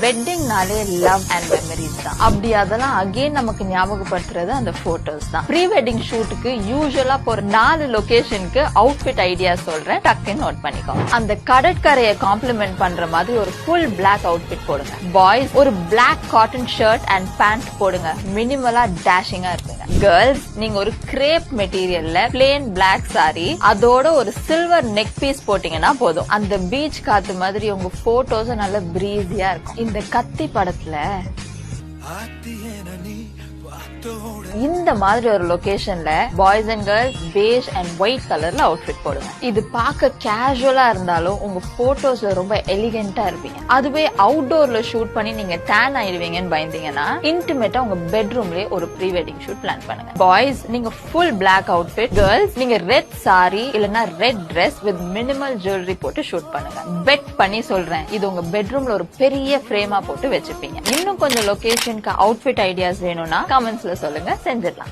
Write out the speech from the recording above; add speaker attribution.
Speaker 1: வெட்டிங்னாலே love and memories தான். அப்படி அதெல்லாம் அகைன் நமக்கு ஞாபகப்படுத்துறது அந்த போட்டோஸ் தான். ப்ரீ வெட்டிங் ஷூட்டுக்கு யூசுவலா ஒரு 4 லொகேஷனுக்கு அவுட்ஃபிட் ஐடியா சொல்றேன், டக்குன்னு நோட் பண்ணிக்கோங்க. அந்த கடற்கரையை காம்ப்ளிமெண்ட் பண்ற மாதிரி ஒரு ஃபுல் பிளாக் அவுட்ஃபிட் போடுங்க. பாய்ஸ் ஒரு black cotton shirt and pant போடுங்க, மினிமலா டேஷிங்கா இருக்குங்க. கேர்ள்ஸ் நீங்க ஒரு கிரேப் மெட்டீரியல்ல பிளேன் பிளாக் சாரி அதோட ஒரு சில்வர் நெக் பீஸ் போட்டீங்கன்னா போதும். அந்த பீச் காத்து மாதிரி உங்க போட்டோஸ் நல்ல பிரீஸியா இருக்கும். இந்த கத்தி படத்துல இந்த மாதிரி ஒரு லொகேஷன்ல boys and girls beige and white கலர்ல அவுட்ஃபிட் போடுங்க. இது பார்க்க கேஷுவலா இருந்தாலும் உங்க போட்டோஸ்ல ரொம்ப எலிகென்ட்டா இருப்பீங்க. அதுவே அவுட்டோர்ல ஷூட் பண்ணி நீங்க டேன் ஆயிடுவீங்கன்னு பயந்தீங்கன்னா இன்டிமேட்டா உங்க பெட்ரூம்லயே ஒரு ப்ரீ வெட்டிங் ஷூட் பிளான் பண்ணுங்க. பாய்ஸ் நீங்க ஃபுல் பிளாக் அவுட்ஃபிட், கேர்ள்ஸ் நீங்க ரெட் சாரி இல்லனா red dress with minimal jewellery போட்டு ஷூட் பண்ணுங்க. பெட் பண்ணி சொல்றேன், இது உங்க பெட்ரூம்ல ஒரு பெரிய ஃப்ரேமா போட்டு வச்சுப்பீங்க. இன்னும் கொஞ்சம் லொகேஷனுக்கு அவுட்ஃபிட் ஐடியாஸ் வேணும்னா கமெண்ட்ஸ்ல சொல்லுங்க, செஞ்சிடலாம்.